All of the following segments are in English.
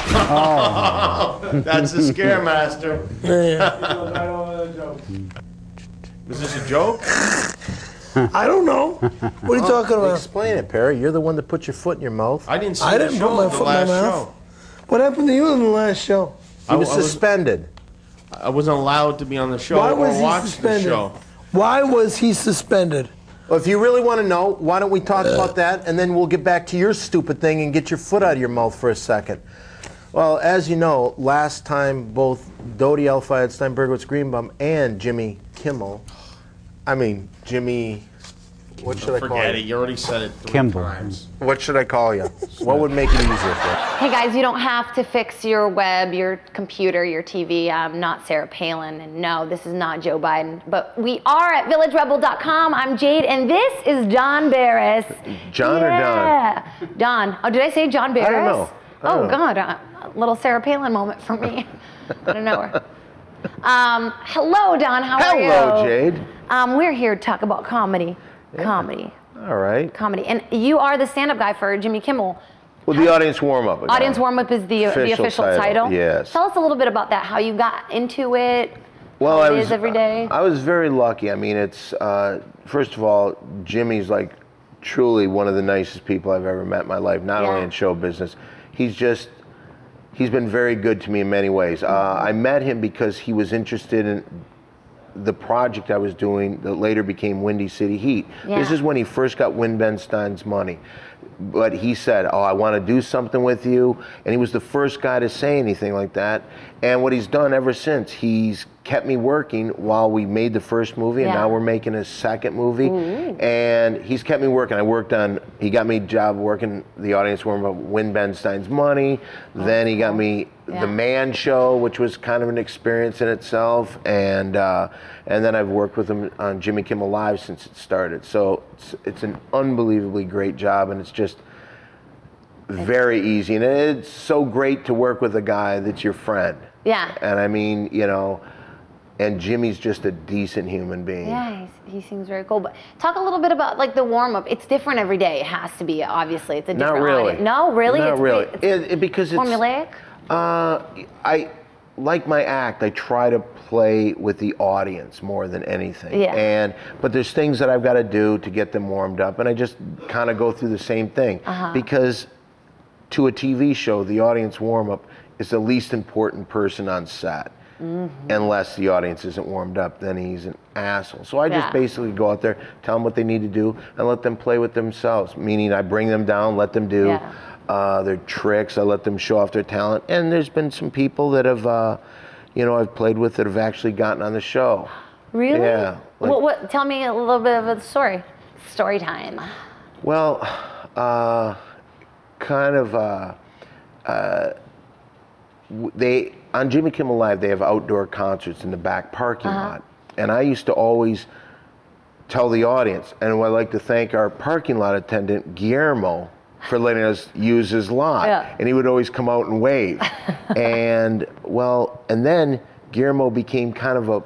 Oh. That's the scare master. Was this a joke? I don't know. What are you talking about? Explain it, Perry. You're the one that put your foot in your mouth. I didn't see I the didn't show, put my the foot in my last mouth. show. What happened to you in the last show? He was suspended. I wasn't allowed to be on the show Why or was he watch suspended? the show. Why was he suspended? Well, if you really want to know, why don't we talk about that, and then we'll get back to your stupid thing and get your foot out of your mouth for a second. Well, as you know, last time both Dodie L. Feierstein, Bergowitz Greenbaum, and Jimmy Kimmel, Jimmy, what should I call Forget it. you? You already said it 3 Kimball. times. What should I call you? What would make it easier for you? Hey guys, you don't have to fix your web, your computer, your TV. I'm not Sarah Palin, and no, this is not Joe Biden. But we are at villagerebel.com. I'm Jade, and this is Don Barris. John or Don? Don. Oh, did I say John Barris? I don't know. Oh, God. A little Sarah Palin moment for me. I don't know her. Hello, Don. How are you? Hello, Jade. We're here to talk about comedy. Yeah. Comedy. All right. Comedy. And you are the stand-up guy for Jimmy Kimmel. Well, the audience warm-up. Audience warm-up is the official title. Yes. Tell us a little bit about that, how you got into it, Well, how it is every day. I was very lucky. I mean, it's, first of all, Jimmy's like truly one of the nicest people I've ever met in my life, not only in show business. He's been very good to me in many ways. I met him because he was interested in the project I was doing that later became Windy City Heat. Yeah. This is when he first got Win Ben Stein's money. But he said, oh, I want to do something with you. And he was the first guy to say anything like that. And what he's done ever since, he's kept me working while we made the first movie, and now we're making a second movie. And he's kept me working. He got me a job working the audience warm-up, Win Ben Stein's money. Then he got me the Man Show, which was kind of an experience in itself. And then I've worked with him on Jimmy Kimmel Live since it started. So it's an unbelievably great job, and it's just very easy. And it's so great to work with a guy that's your friend. Yeah. And I mean, you know, and Jimmy's just a decent human being. Yeah, he seems very cool. But talk a little bit about like the warm-up. It's different every day. It has to be, obviously. It's a different Not really. audience. No, really? Not really. It's because it's formulaic? I like my act. I try to play with the audience more than anything. Yeah. But there's things that I've got to do to get them warmed up, and I just kind of go through the same thing. Because to a TV show, the audience warm-up is the least important person on set. Unless the audience isn't warmed up, then he's an asshole. So I just basically go out there, tell them what they need to do, and let them play with themselves. Meaning I bring them down, let them do their tricks, I let them show off their talent. And there's been some people that have, I've played with that have actually gotten on the show. Really? Yeah. What? Tell me a little bit of the story. Story time. Well, on Jimmy Kimmel Live, they have outdoor concerts in the back parking lot. And I used to always tell the audience, and I'd like to thank our parking lot attendant, Guillermo, for letting us use his lot. And he would always come out and wave. And then Guillermo became kind of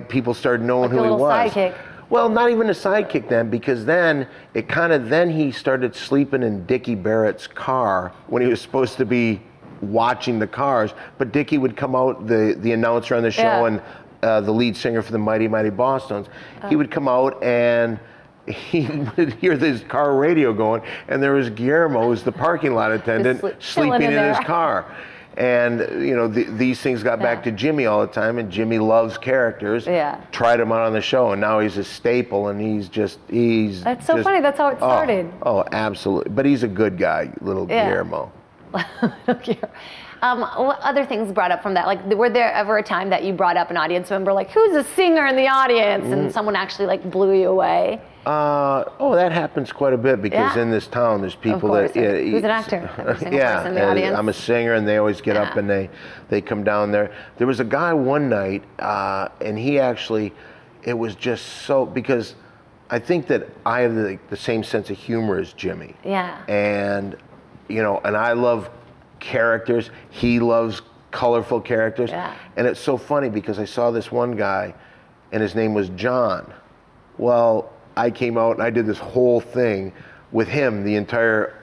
people started knowing who he was. Sidekick. Well, not even a sidekick then, because then he started sleeping in Dickie Barrett's car when he was supposed to be watching the cars, but Dickie would come out, the announcer on the show, and the lead singer for the Mighty Mighty Bosstones. He would come out and he would hear this car radio going, and there was Guillermo, who's the parking lot attendant, sleeping in his car. And these things got back to Jimmy all the time, and Jimmy loves characters. Tried him out on the show, and now he's a staple, and he's That's so funny. That's how it started. Oh, absolutely. But he's a good guy, little Guillermo. What other things brought up from that? Like, were there ever a time that you brought up an audience member, like, who's a singer in the audience, and someone actually like blew you away? That happens quite a bit, because in this town there's people that who's an actor? Every single person in the audience. I'm a singer, and they always get up and they come down there. There was a guy one night, and he actually, it was just so, because I think that I have the same sense of humor as Jimmy. And and I love characters. He loves colorful characters. And it's so funny because I saw this one guy, and his name was John. Well, I came out and I did this whole thing with him, the entire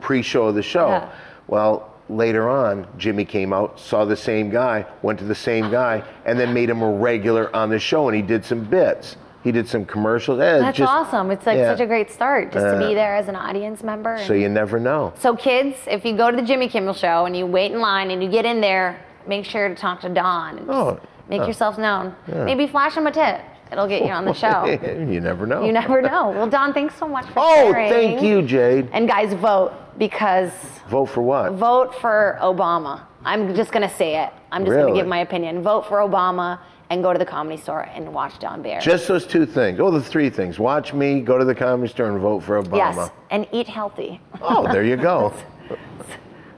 pre-show of the show. Well, later on, Jimmy came out, saw the same guy, went to the same guy, and then made him a regular on the show, and he did some bits. He did some commercials. That's awesome. It's like such a great start just to be there as an audience member. So you never know. So kids, if you go to the Jimmy Kimmel show and you wait in line and you get in there, make sure to talk to Don and just make yourself known. Maybe flash him a tip. It'll get you on the show. You never know. You never know. Well, Don, thanks so much for sharing. Thank you, Jade. And guys, vote, because... Vote for what? Vote for Obama. I'm just going to say it. I'm just going to give my opinion. Vote for Obama and go to the Comedy Store and watch Don Barris. Just those two things. Oh, the three things. Watch me, go to the Comedy Store, and vote for Obama. Yes, and eat healthy. Oh, there you go.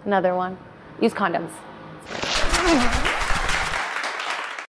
Another one. Use condoms.